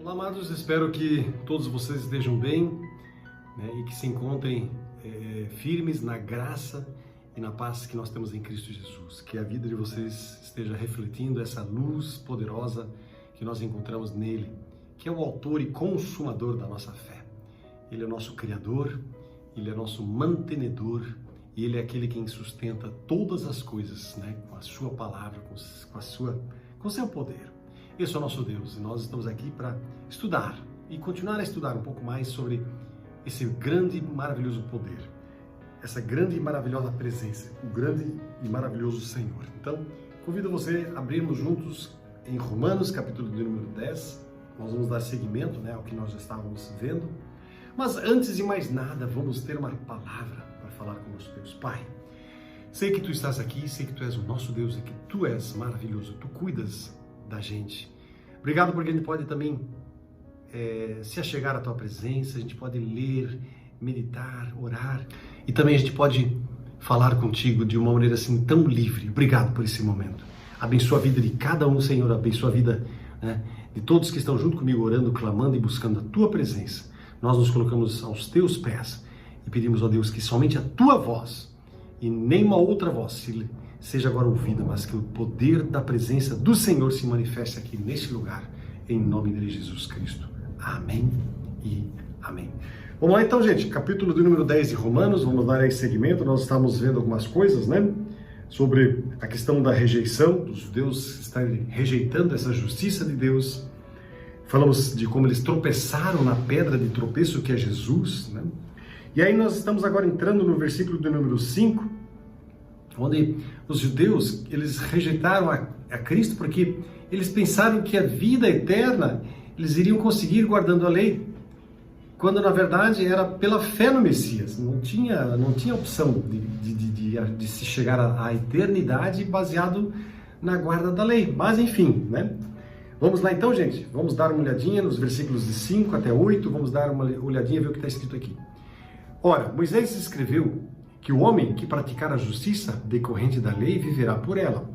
Olá, amados, espero que todos vocês estejam bem, né, e que se encontrem firmes na graça e na paz que nós temos em Cristo Jesus. Que a vida de vocês esteja refletindo essa luz poderosa que nós encontramos nele, que é o autor e consumador da nossa fé. Ele é nosso Criador, Ele é nosso mantenedor e Ele é aquele quem sustenta todas as coisas, né, com a sua palavra, com o seu poder. Esse é o nosso Deus e nós estamos aqui para estudar e continuar a estudar um pouco mais sobre esse grande e maravilhoso poder, essa grande e maravilhosa presença, o grande e maravilhoso Senhor. Então, convido você a abrirmos juntos em Romanos, capítulo de número 10. Nós vamos dar seguimento, né, ao que nós já estávamos vendo. Mas antes de mais nada, vamos ter uma palavra para falar com o nosso Deus. Pai, sei que Tu estás aqui, sei que Tu és o nosso Deus e que Tu és maravilhoso, Tu cuidas da gente. Obrigado porque a gente pode também se achegar à Tua presença, a gente pode ler, meditar, orar e também a gente pode falar contigo de uma maneira assim tão livre. Obrigado por esse momento. Abençoa a vida de cada um, Senhor, abençoa a vida, né, de todos que estão junto comigo orando, clamando e buscando a Tua presença. Nós nos colocamos aos Teus pés e pedimos, ó Deus, que somente a Tua voz e nenhuma outra voz seja agora ouvida, mas que o poder da presença do Senhor se manifeste aqui neste lugar, em nome de Jesus Cristo. Amém e amém. Vamos lá então, gente, capítulo de número 10 de Romanos, vamos dar aí seguimento. Nós estamos vendo algumas coisas, né, sobre a questão da rejeição, dos judeus estarem rejeitando essa justiça de Deus. Falamos de como eles tropeçaram na pedra de tropeço que é Jesus, né? E aí nós estamos agora entrando no versículo de número 5, onde os judeus, eles rejeitaram a Cristo porque eles pensaram que a vida eterna eles iriam conseguir guardando a lei, quando na verdade era pela fé no Messias. Não tinha opção de se chegar à eternidade baseado na guarda da lei. Mas enfim, né? Vamos lá então, gente, vamos dar uma olhadinha nos versículos de 5 até 8, vamos dar uma olhadinha e ver o que está escrito aqui. Ora, Moisés escreveu que o homem que praticar a justiça decorrente da lei viverá por ela.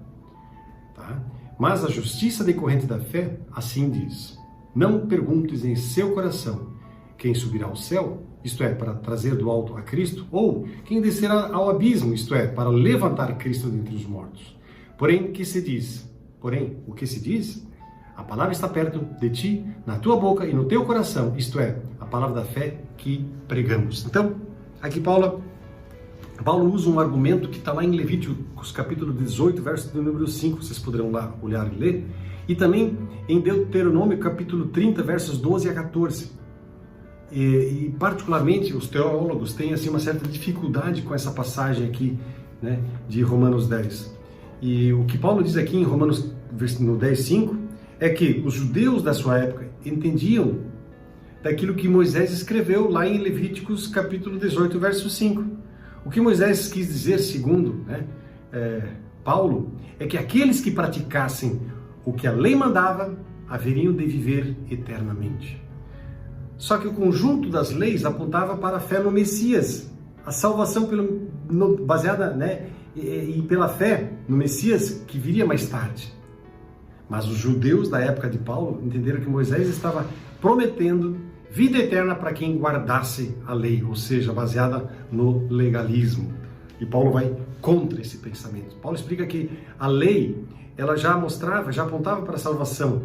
Tá? Mas a justiça decorrente da fé, assim diz: não perguntes em seu coração quem subirá ao céu, isto é, para trazer do alto a Cristo, ou quem descerá ao abismo, isto é, para levantar Cristo dentre os mortos. Porém, o que se diz? A palavra está perto de ti, na tua boca e no teu coração, isto é, a palavra da fé que pregamos. Então, aqui Paulo usa um argumento que está lá em Levíticos, capítulo 18, verso do número 5, vocês poderão lá olhar e ler, e também em Deuteronômio, capítulo 30, versos 12 a 14. E particularmente, os teólogos têm assim, uma certa dificuldade com essa passagem aqui, né, de Romanos 10. E o que Paulo diz aqui em Romanos, no 10, 5, é que os judeus da sua época entendiam daquilo que Moisés escreveu lá em Levíticos capítulo 18, verso 5. O que Moisés quis dizer, segundo, né, Paulo, é que aqueles que praticassem o que a lei mandava haveriam de viver eternamente. Só que o conjunto das leis apontava para a fé no Messias, a salvação baseada, né, e pela fé no Messias que viria mais tarde. Mas os judeus da época de Paulo entenderam que Moisés estava prometendo vida eterna para quem guardasse a lei, ou seja, baseada no legalismo. E Paulo vai contra esse pensamento. Paulo explica que a lei, ela já apontava para a salvação,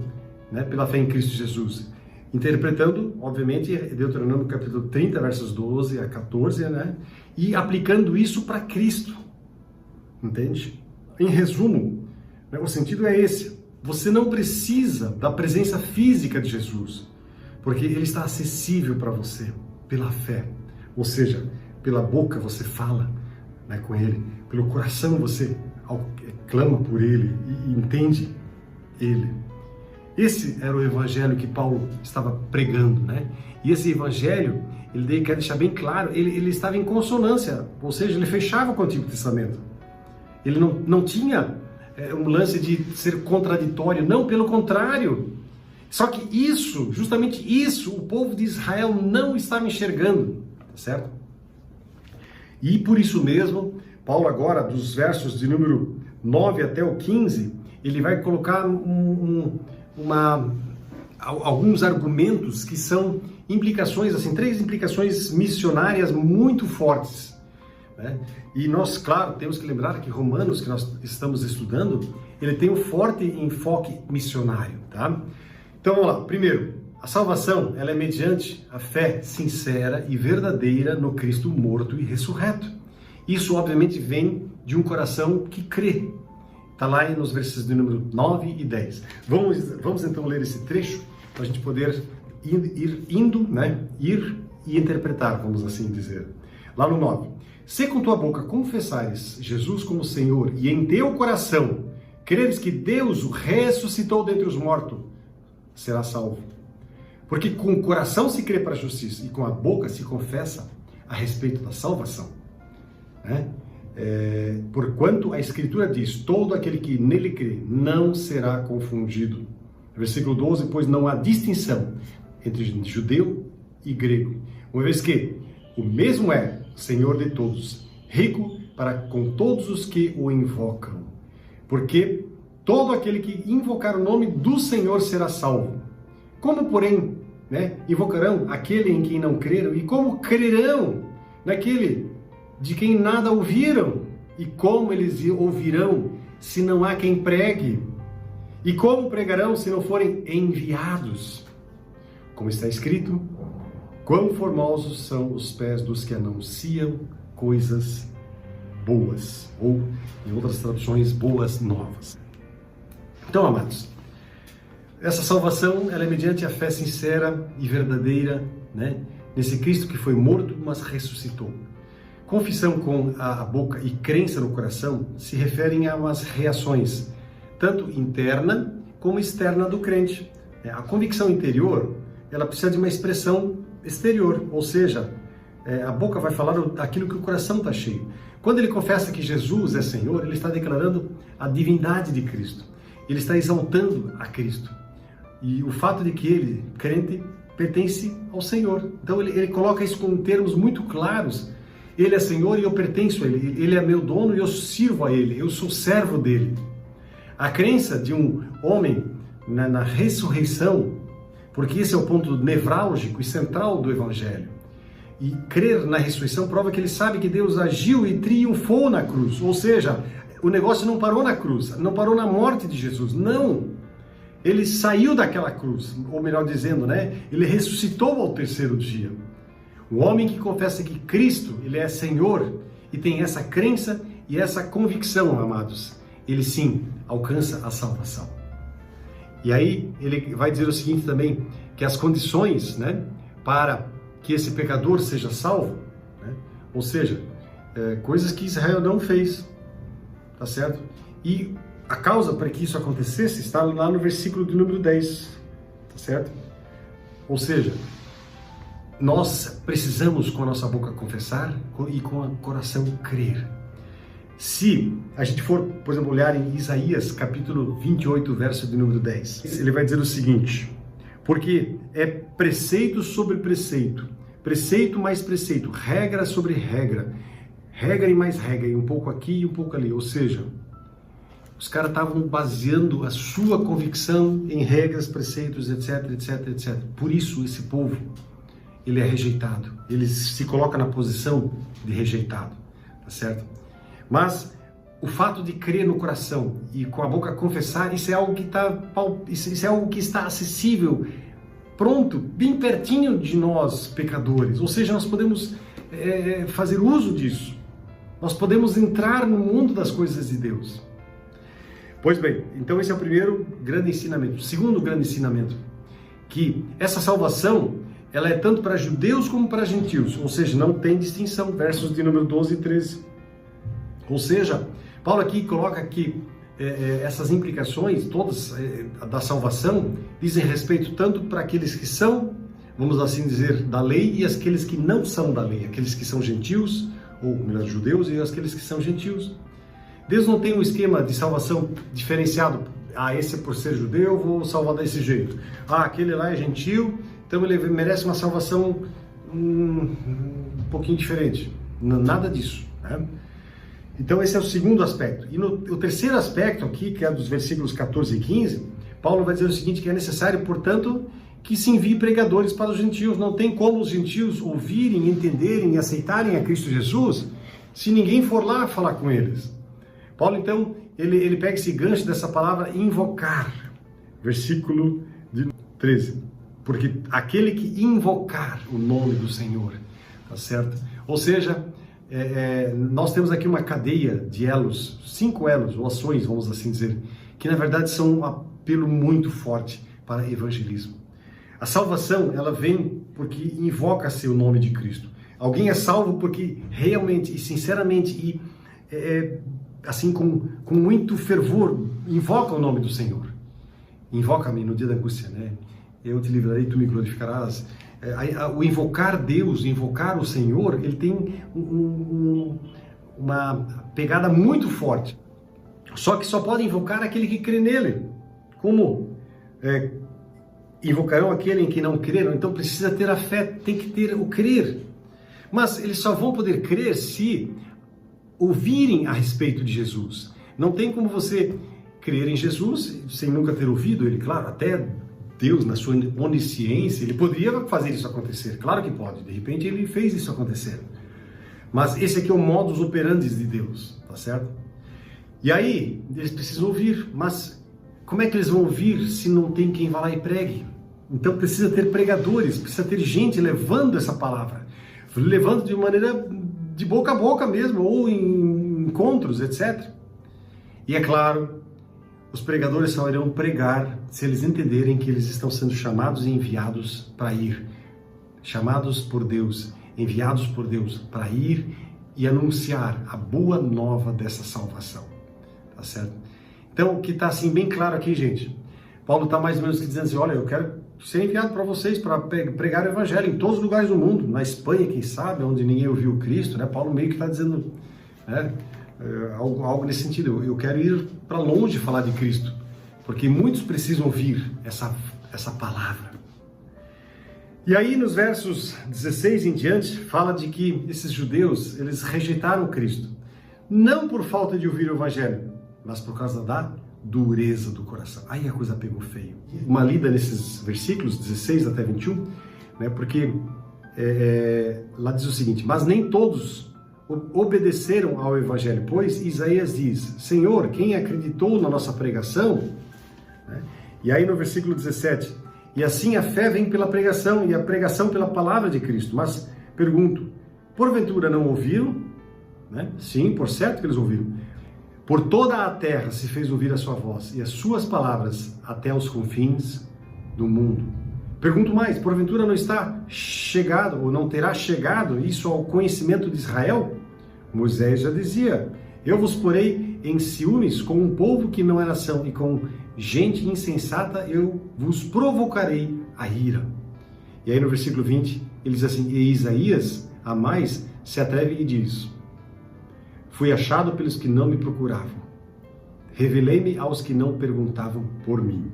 né, pela fé em Cristo Jesus. Interpretando, obviamente, Deuteronômio capítulo 30, versos 12 a 14, né, e aplicando isso para Cristo. Entende? Em resumo, né, o sentido é esse. Você não precisa da presença física de Jesus, porque Ele está acessível para você pela fé. Ou seja, pela boca você fala, né, com Ele, pelo coração você clama por Ele e entende Ele. Esse era o evangelho que Paulo estava pregando, né? E esse evangelho, ele quer deixar bem claro, ele estava em consonância, ou seja, ele fechava com o Antigo Testamento. Ele não tinha um lance de ser contraditório, não, pelo contrário. Só que justamente isso, o povo de Israel não estava enxergando, tá certo? E por isso mesmo, Paulo agora, dos versos de número 9 até o 15, ele vai colocar alguns argumentos que são implicações, assim, 3 implicações missionárias muito fortes, né? E nós, claro, temos que lembrar que Romanos, que nós estamos estudando, ele tem um forte enfoque missionário, tá? Então vamos lá. Primeiro, a salvação, ela é mediante a fé sincera e verdadeira no Cristo morto e ressurreto. Isso, obviamente, vem de um coração que crê. Está lá nos versos de número 9 e 10. Vamos então ler esse trecho para a gente poder ir e interpretar, vamos assim dizer. Lá no 9. Se com tua boca confessares Jesus como Senhor e em teu coração creres que Deus o ressuscitou dentre os mortos, serás salvo. Porque com o coração se crê para a justiça e com a boca se confessa a respeito da salvação. Né? Porquanto a Escritura diz, todo aquele que nele crê não será confundido. Versículo 12, pois não há distinção entre judeu e grego, uma vez que o mesmo é Senhor de todos, rico para com todos os que o invocam. Porque todo aquele que invocar o nome do Senhor será salvo. Como, porém, invocarão aquele em quem não creram? E como crerão naquele de quem nada ouviram? E como eles ouvirão se não há quem pregue? E como pregarão se não forem enviados? Como está escrito, quão formosos são os pés dos que anunciam coisas boas, ou em outras traduções, boas novas. Então, amados, essa salvação, ela é mediante a fé sincera e verdadeira, nesse Cristo que foi morto, mas ressuscitou. Confissão com a boca e crença no coração se referem a umas reações, tanto interna como externa do crente. A convicção interior, ela precisa de uma expressão exterior, ou seja, a boca vai falar aquilo que o coração está cheio. Quando ele confessa que Jesus é Senhor, ele está declarando a divindade de Cristo. Ele está exaltando a Cristo. E o fato de que ele, crente, pertence ao Senhor. Então ele coloca isso com termos muito claros. Ele é Senhor e eu pertenço a Ele. Ele é meu dono e eu sirvo a Ele. Eu sou servo dele. A crença de um homem na ressurreição, porque esse é o ponto nevrálgico e central do Evangelho. E crer na ressurreição prova que ele sabe que Deus agiu e triunfou na cruz. Ou seja, o negócio não parou na cruz, não parou na morte de Jesus. Não! Ele saiu daquela cruz, ou melhor dizendo, ele ressuscitou ao 3º dia. O homem que confessa que Cristo, ele é Senhor e tem essa crença e essa convicção, amados, ele sim alcança a salvação. E aí ele vai dizer o seguinte também, que as condições, para que esse pecador seja salvo, ou seja, coisas que Israel não fez, tá certo? E a causa para que isso acontecesse está lá no versículo de número 10, tá certo? Ou seja, nós precisamos com a nossa boca confessar e com o coração crer. Se a gente for, por exemplo, olhar em Isaías capítulo 28, verso de número 10, ele vai dizer o seguinte, porque é preceito sobre preceito, preceito mais preceito, regra sobre regra, regra e mais regra, e um pouco aqui e um pouco ali, ou seja, os caras estavam baseando a sua convicção em regras, preceitos, etc, etc, etc. Por isso esse povo, ele é rejeitado, ele se coloca na posição de rejeitado, tá certo? Mas o fato de crer no coração e com a boca confessar, isso é algo que está acessível, pronto, bem pertinho de nós pecadores. Ou seja, nós podemos fazer uso disso. Nós podemos entrar no mundo das coisas de Deus. Pois bem, então esse é o primeiro grande ensinamento. O segundo grande ensinamento, que essa salvação, ela é tanto para judeus como para gentios, ou seja, não tem distinção, versos de número 12 e 13. Ou seja, Paulo aqui coloca que essas implicações todas da salvação dizem respeito tanto para aqueles que são, vamos assim dizer, da lei e aqueles que não são da lei, aqueles que são gentios, ou melhor, judeus e aqueles que são gentios. Deus não tem um esquema de salvação diferenciado. Esse por ser judeu, vou salvar desse jeito. Aquele lá é gentil, então ele merece uma salvação um pouquinho diferente. Nada disso, Então esse é o segundo aspecto. E o terceiro aspecto aqui, que é dos versículos 14 e 15, Paulo vai dizer o seguinte, que é necessário, portanto, que se envie pregadores para os gentios. Não tem como os gentios ouvirem, entenderem e aceitarem a Cristo Jesus se ninguém for lá falar com eles. Paulo, então, ele pega esse gancho dessa palavra invocar, versículo de 13. Porque aquele que invocar o nome do Senhor, tá certo? Ou seja, nós temos aqui uma cadeia de elos, 5 elos, ou ações, vamos assim dizer, que na verdade são um apelo muito forte para evangelismo. A salvação, ela vem porque invoca-se o nome de Cristo. Alguém é salvo porque realmente e sinceramente e assim com muito fervor invoca o nome do Senhor. Invoca-me no dia da angústia, né? Eu te livrarei, tu me glorificarás. O invocar Deus, invocar o Senhor, ele tem uma pegada muito forte. Só que só pode invocar aquele que crê nele. Como? Invocarão aquele em que não creram. Então precisa ter a fé, tem que ter o crer. Mas eles só vão poder crer se ouvirem a respeito de Jesus. Não tem como você crer em Jesus sem nunca ter ouvido ele. Claro, até Deus, na sua onisciência, ele poderia fazer isso acontecer. Claro que pode. De repente ele fez isso acontecer. Mas esse aqui é o modus operandi de Deus, tá certo? E aí, eles precisam ouvir. Mas como é que eles vão ouvir se não tem quem vá lá e pregue? Então precisa ter pregadores, precisa ter gente levando essa palavra. Levando de maneira de boca a boca mesmo, ou em encontros, etc. E é claro, os pregadores só irão pregar se eles entenderem que eles estão sendo chamados e enviados para ir. Chamados por Deus, enviados por Deus para ir e anunciar a boa nova dessa salvação. Tá certo? Então, o que está assim bem claro aqui, gente, Paulo está mais ou menos dizendo assim, olha, eu quero ser enviado para vocês para pregar o evangelho em todos os lugares do mundo, na Espanha, quem sabe, onde ninguém ouviu Cristo, né? Paulo meio que está dizendo, né, algo nesse sentido, eu quero ir para longe falar de Cristo, porque muitos precisam ouvir essa palavra. E aí nos versos 16 em diante, fala de que esses judeus, eles rejeitaram Cristo, não por falta de ouvir o evangelho, mas por causa da dureza do coração. Aí a coisa pegou feio. Uma lida nesses versículos 16 até 21, né, porque lá diz o seguinte, mas nem todos obedeceram ao evangelho, pois Isaías diz, Senhor, quem acreditou na nossa pregação? Né? E aí no versículo 17, e assim a fé vem pela pregação, e a pregação pela palavra de Cristo. Mas pergunto, porventura não ouviram? Né? Sim, por certo que eles ouviram. Por toda a terra se fez ouvir a sua voz, e as suas palavras até os confins do mundo. Pergunto mais, porventura não está chegado, ou não terá chegado isso ao conhecimento de Israel? Moisés já dizia, eu vos porei em ciúmes com um povo que não é nação, e com gente insensata eu vos provocarei a ira. E aí no versículo 20, ele diz assim, e Isaías, a mais, se atreve e diz, fui achado pelos que não me procuravam, revelei-me aos que não perguntavam por mim.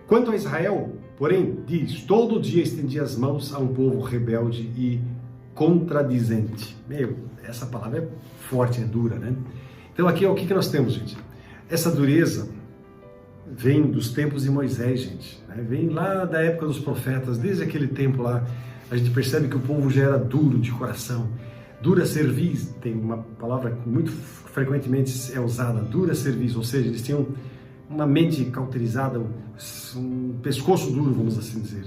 Quanto a Israel, porém, diz, todo dia estendi as mãos a um povo rebelde e contradizente. Essa palavra é forte, é dura, né? Então aqui o que nós temos, gente? Essa dureza vem dos tempos de Moisés, gente. Né? Vem lá da época dos profetas, desde aquele tempo lá, a gente percebe que o povo já era duro de coração. Dura cerviz, tem uma palavra que muito frequentemente é usada, dura cerviz, ou seja, eles tinham uma mente cauterizada, um pescoço duro, vamos assim dizer.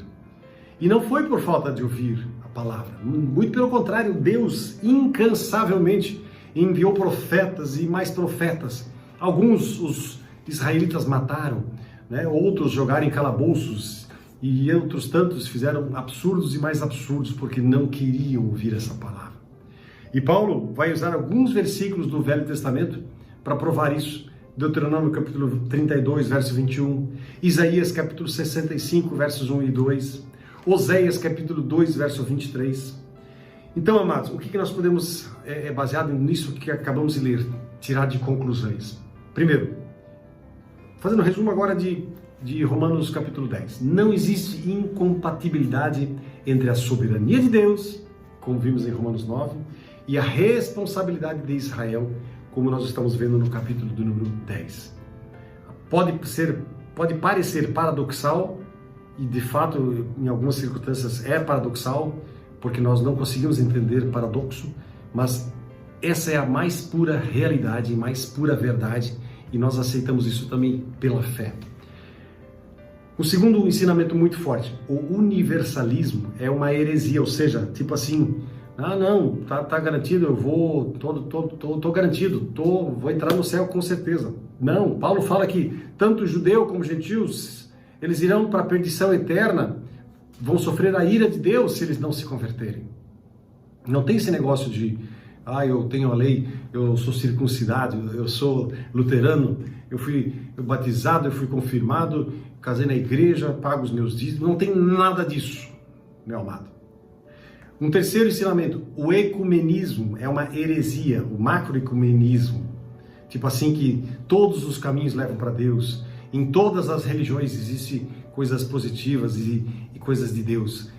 E não foi por falta de ouvir a palavra, muito pelo contrário, Deus incansavelmente enviou profetas e mais profetas. Alguns os israelitas mataram, né? Outros jogaram em calabouços e outros tantos fizeram absurdos e mais absurdos porque não queriam ouvir essa palavra. E Paulo vai usar alguns versículos do Velho Testamento para provar isso. Deuteronômio capítulo 32, verso 21, Isaías capítulo 65, versos 1 e 2, Oséias capítulo 2, verso 23. Então, amados, o que nós podemos, baseado nisso que acabamos de ler, tirar de conclusões? Primeiro, fazendo um resumo agora de Romanos capítulo 10. Não existe incompatibilidade entre a soberania de Deus, como vimos em Romanos 9, e a responsabilidade de Israel, como nós estamos vendo no capítulo do número 10. Pode pode parecer paradoxal, e de fato, em algumas circunstâncias é paradoxal, porque nós não conseguimos entender paradoxo, mas essa é a mais pura realidade, mais pura verdade, e nós aceitamos isso também pela fé. O segundo ensinamento muito forte, o universalismo é uma heresia, ou seja, tipo assim, não, tá garantido, eu tô garantido, vou entrar no céu com certeza. Não, Paulo fala que tanto judeu como gentios, eles irão para a perdição eterna, vão sofrer a ira de Deus se eles não se converterem. Não tem esse negócio de, eu tenho a lei, eu sou circuncidado, eu sou luterano, eu fui batizado, eu fui confirmado, casei na igreja, pago os meus dízimos. Não tem nada disso, meu amado. Um terceiro ensinamento, o ecumenismo é uma heresia, o macroecumenismo. Tipo assim que todos os caminhos levam para Deus. Em todas as religiões existem coisas positivas e coisas de Deus.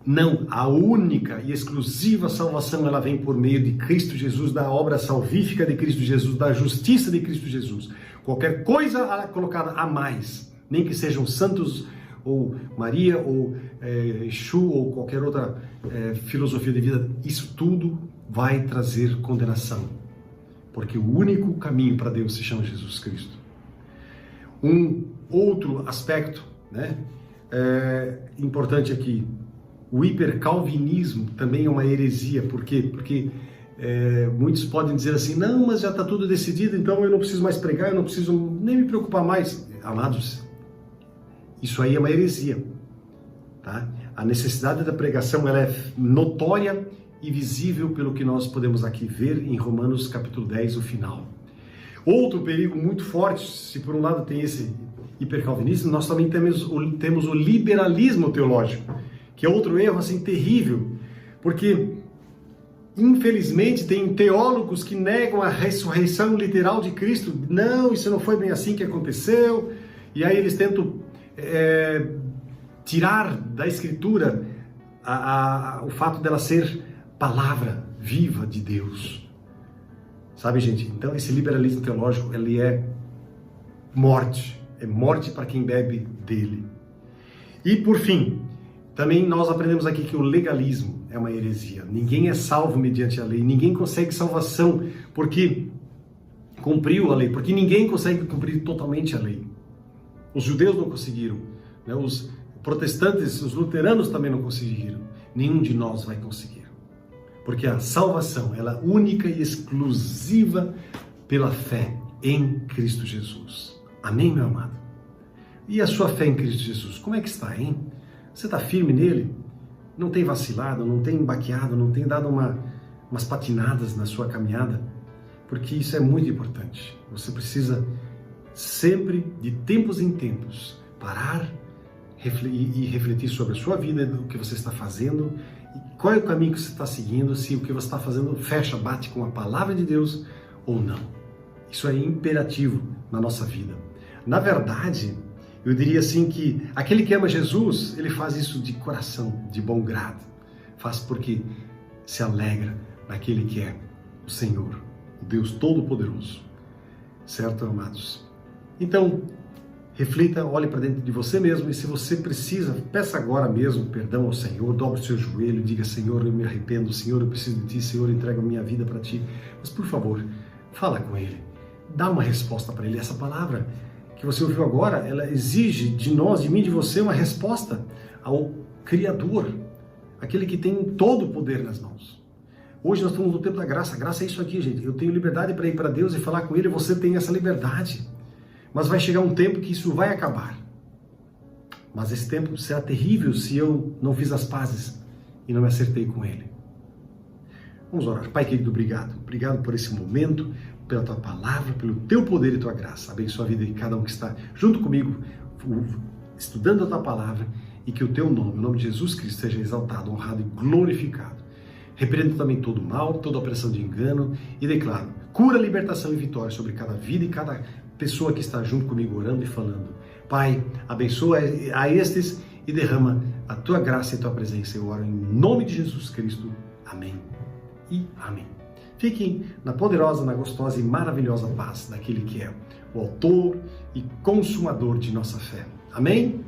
Não, a única e exclusiva salvação ela vem por meio de Cristo Jesus, da obra salvífica de Cristo Jesus, da justiça de Cristo Jesus. Qualquer coisa colocada a mais, nem que sejam santos ou Maria ou Exu ou qualquer outra filosofia de vida, isso tudo vai trazer condenação, porque o único caminho para Deus se chama Jesus Cristo. Um outro aspecto, importante aqui, o hipercalvinismo também é uma heresia. Por quê? Porque muitos podem dizer assim, não, mas já está tudo decidido, então eu não preciso mais pregar, eu não preciso nem me preocupar mais. Amados, isso aí é uma heresia. Tá? A necessidade da pregação ela é notória e visível pelo que nós podemos aqui ver em Romanos capítulo 10, o final. Outro perigo muito forte, se por um lado tem esse hipercalvinismo, nós também temos o liberalismo teológico, que é outro erro assim terrível, porque infelizmente tem teólogos que negam a ressurreição literal de Cristo. Não, isso não foi bem assim que aconteceu, e aí eles tentam tirar da Escritura o fato dela ser palavra viva de Deus. Sabe, gente? Então esse liberalismo teológico, ele é morte para quem bebe dele. E por fim, também nós aprendemos aqui que o legalismo é uma heresia. Ninguém é salvo mediante a lei, ninguém consegue salvação porque cumpriu a lei, porque ninguém consegue cumprir totalmente a lei. Os judeus não conseguiram, os protestantes, os luteranos também não conseguiram. Nenhum de nós vai conseguir. Porque a salvação, ela é única e exclusiva pela fé em Cristo Jesus. Amém, meu amado? E a sua fé em Cristo Jesus, como é que está, hein? Você está firme nele? Não tem vacilado, não tem baqueado, não tem dado umas patinadas na sua caminhada? Porque isso é muito importante. Você precisa sempre, de tempos em tempos, parar e refletir sobre a sua vida, o que você está fazendo, e qual é o caminho que você está seguindo, se o que você está fazendo bate com a palavra de Deus ou não. Isso é imperativo na nossa vida. Na verdade, eu diria assim que aquele que ama Jesus, ele faz isso de coração, de bom grado. Faz porque se alegra naquele que é o Senhor, o Deus Todo-Poderoso. Certo, amados? Então, reflita, olhe para dentro de você mesmo e se você precisa, peça agora mesmo perdão ao Senhor, dobre o seu joelho, diga, Senhor, eu me arrependo, Senhor, eu preciso de Ti, Senhor, eu entrego a minha vida para Ti. Mas, por favor, fala com Ele, dá uma resposta para Ele. Essa palavra que você ouviu agora, ela exige de nós, de mim, de você, uma resposta ao Criador, aquele que tem todo o poder nas mãos. Hoje nós estamos no tempo da graça. A graça é isso aqui, gente. Eu tenho liberdade para ir para Deus e falar com Ele, você tem essa liberdade. Mas vai chegar um tempo que isso vai acabar. Mas esse tempo será terrível se eu não fiz as pazes e não me acertei com Ele. Vamos orar. Pai querido, obrigado. Obrigado por esse momento, pela Tua palavra, pelo Teu poder e Tua graça. Abençoa a vida de cada um que está junto comigo, estudando a Tua palavra, e que o Teu nome, o nome de Jesus Cristo, seja exaltado, honrado e glorificado. Repreendo também todo mal, toda opressão de engano e declaro cura, libertação e vitória sobre cada vida e cada pessoa que está junto comigo orando e falando. Pai, abençoa a estes e derrama a Tua graça e a Tua presença. Eu oro em nome de Jesus Cristo. Amém e amém. Fiquem na poderosa, na gostosa e maravilhosa paz daquele que é o autor e consumador de nossa fé. Amém?